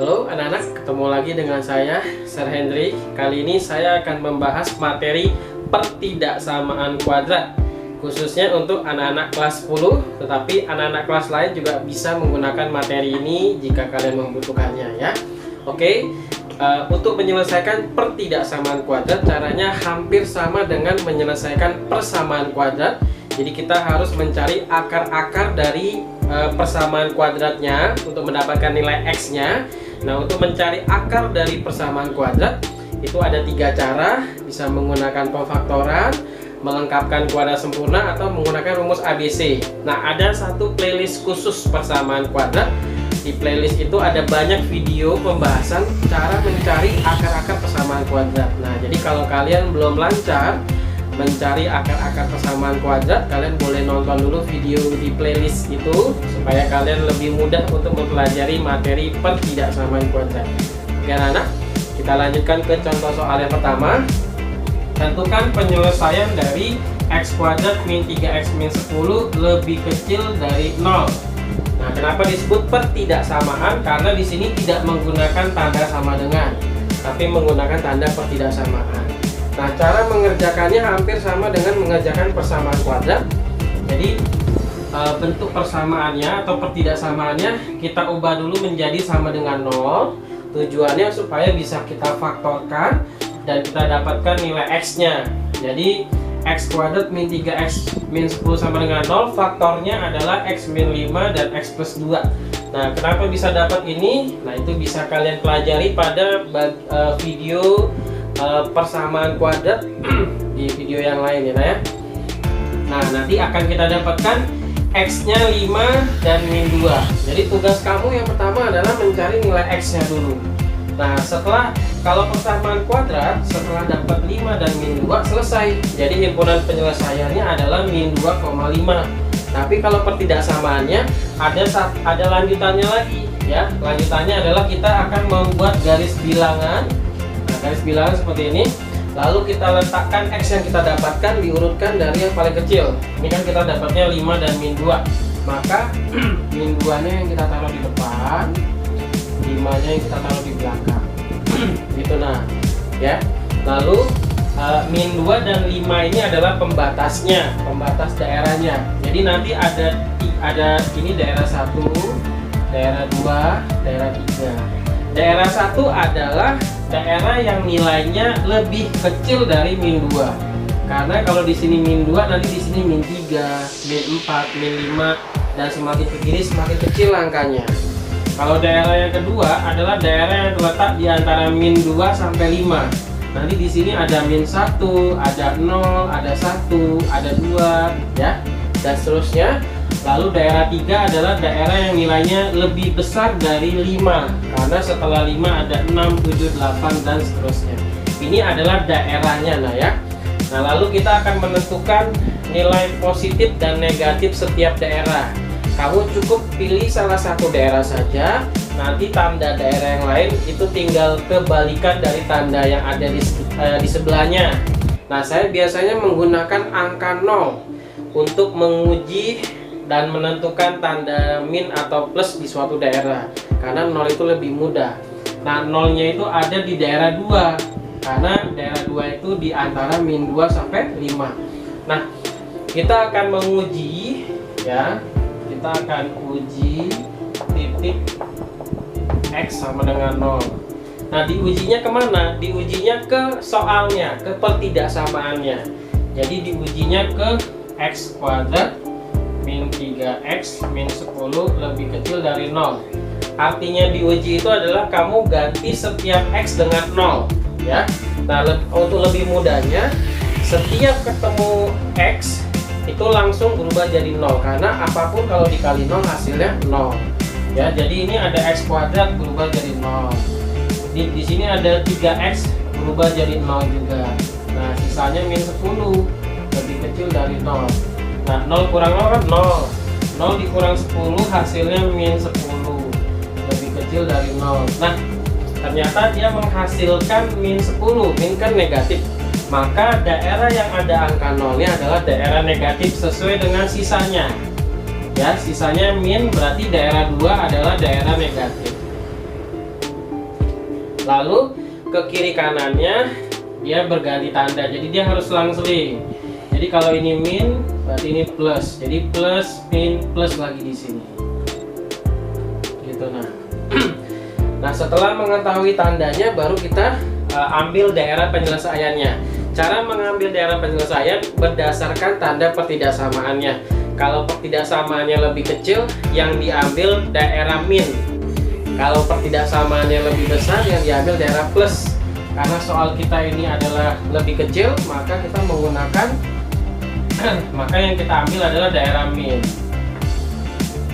Halo anak-anak, ketemu lagi dengan saya, Sir Hendrik. Kali ini saya akan membahas materi pertidaksamaan kuadrat, khususnya untuk anak-anak kelas 10, tetapi anak-anak kelas lain juga bisa menggunakan materi ini jika kalian membutuhkannya ya. Oke, untuk menyelesaikan pertidaksamaan kuadrat, caranya hampir sama dengan menyelesaikan persamaan kuadrat. Jadi kita harus mencari akar-akar dari persamaan kuadratnya untuk mendapatkan nilai X-nya. Nah, untuk mencari akar dari persamaan kuadrat itu ada 3 cara, bisa menggunakan pemfaktoran, melengkapkan kuadrat sempurna, atau menggunakan rumus ABC. Nah, ada satu playlist khusus persamaan kuadrat. Di playlist itu ada banyak video pembahasan cara mencari akar-akar persamaan kuadrat. Nah, jadi kalau kalian belum lancar mencari akar-akar persamaan kuadrat, kalian boleh nonton dulu video di playlist itu supaya kalian lebih mudah untuk mempelajari materi pertidaksamaan kuadrat. Oke anak-anak, kita lanjutkan ke contoh soal yang pertama. Tentukan penyelesaian dari x kuadrat min 3x min 10 lebih kecil dari 0. Nah, kenapa disebut pertidaksamaan? Karena di sini tidak menggunakan tanda sama dengan, tapi menggunakan tanda pertidaksamaan. Nah, cara mengerjakannya hampir sama dengan mengerjakan persamaan kuadrat. Jadi bentuk persamaannya atau pertidaksamaannya kita ubah dulu menjadi sama dengan 0. Tujuannya supaya bisa kita faktorkan dan kita dapatkan nilai X-nya. Jadi X kuadrat min 3X min 10 sama dengan 0, faktornya adalah X min 5 dan X plus 2. Nah, kenapa bisa dapat ini? Nah, itu bisa kalian pelajari pada video persamaan kuadrat di video yang lain ya. Nah, nanti akan kita dapatkan X-nya 5 dan min 2. Jadi tugas kamu yang pertama adalah mencari nilai X-nya dulu. Nah, kalau persamaan kuadrat setelah dapat 5 dan min 2 selesai. Jadi himpunan penyelesaiannya adalah min 2,5. Tapi kalau pertidaksamaannya ada lanjutannya lagi ya. Lanjutannya adalah kita akan membuat garis bilangan. Nah, garis bilangan seperti ini. Lalu kita letakkan X yang kita dapatkan diurutkan dari yang paling kecil. Ini kan kita dapatnya 5 dan min 2. Maka min 2-nya yang kita taruh di depan, 5-nya yang kita taruh di belakang. Gitu nah, ya. Lalu min 2 dan 5 ini adalah pembatasnya, pembatas daerahnya. Jadi nanti ada ini daerah 1, daerah 2, daerah 3. Daerah 1 adalah daerah yang nilainya lebih kecil dari min 2. Karena kalau di sini min 2, nanti di sini min 3, min 4, min 5, dan semakin ke kiri semakin kecil angkanya. Kalau daerah yang kedua adalah daerah yang terletak di antara min 2 sampai 5. Nanti di sini ada min 1, ada 0, ada 1, ada 2 ya, dan seterusnya. Lalu daerah 3 adalah daerah yang nilainya lebih besar dari 5, karena setelah 5 ada 6, 7, 8 dan seterusnya. Ini adalah daerahnya nah ya. Nah, lalu kita akan menentukan nilai positif dan negatif setiap daerah. Kamu cukup pilih salah satu daerah saja, nanti tanda daerah yang lain itu tinggal kebalikan dari tanda yang ada di sebelahnya. Nah, saya biasanya menggunakan angka 0 untuk menguji dan menentukan tanda min atau plus di suatu daerah, karena 0 itu lebih mudah. Nah, 0-nya itu ada di daerah 2, karena daerah 2 itu di antara min 2 sampai 5. Nah, kita akan menguji ya. Kita akan uji titik X sama dengan 0. Nah, diujinya kemana? Diujinya ke soalnya, ke pertidaksamaannya. Jadi diujinya ke X kuadrat min 3X min 10 lebih kecil dari 0. Artinya diuji itu adalah kamu ganti setiap X dengan 0 ya. Nah, untuk lebih mudahnya, setiap ketemu X itu langsung berubah jadi 0, karena apapun kalau dikali 0 hasilnya 0 ya. Jadi ini ada X kuadrat berubah jadi 0. Di sini ada 3X berubah jadi 0 juga. Nah, sisanya min 10 lebih kecil dari 0. Nah, 0 kurang 0 kan 0. 0 dikurang 10 hasilnya min 10 lebih kecil dari 0. Nah, ternyata dia menghasilkan min 10. Min kan negatif. Maka daerah yang ada angka 0-nya adalah daerah negatif sesuai dengan sisanya. Ya, sisanya min, berarti daerah 2 adalah daerah negatif. Lalu ke kiri kanannya dia berganti tanda, jadi dia harus selang-seling. Jadi kalau ini min, berarti ini plus. Jadi plus, min, plus lagi di sini. Gitu nah. Nah, setelah mengetahui tandanya baru kita ambil daerah penyelesaiannya. Cara mengambil daerah penyelesaian berdasarkan tanda pertidaksamaannya. Kalau pertidaksamaannya lebih kecil, yang diambil daerah min. Kalau pertidaksamaannya lebih besar, yang diambil daerah plus. Karena soal kita ini adalah lebih kecil, maka kita menggunakan maka yang kita ambil adalah daerah min.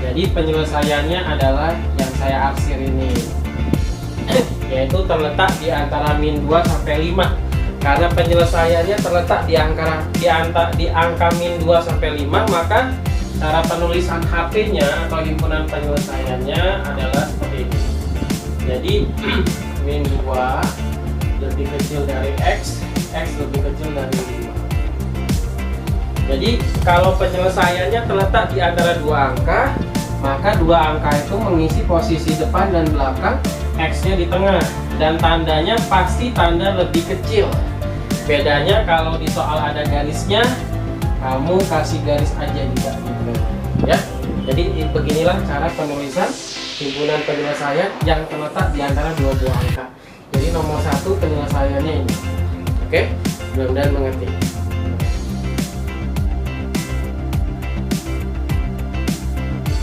Jadi penyelesaiannya adalah yang saya arsir ini, yaitu terletak di antara min 2 sampai 5. Karena penyelesaiannya terletak di angka min 2 sampai 5, maka cara penulisan HP-nya atau himpunan penyelesaiannya adalah seperti ini. Jadi min 2 lebih kecil dari X lebih kecil dari 5. Jadi kalau penyelesaiannya terletak di antara dua angka, maka dua angka itu mengisi posisi depan dan belakang, X-nya di tengah, dan tandanya pasti tanda lebih kecil. Bedanya kalau di soal ada garisnya, kamu kasih garis aja juga gitu ya. Jadi beginilah cara penulisan himpunan penyelesaian yang terletak di antara dua buah angka. Jadi nomor 1 penyelesaiannya ini. Oke, mudah-mudahan mengerti.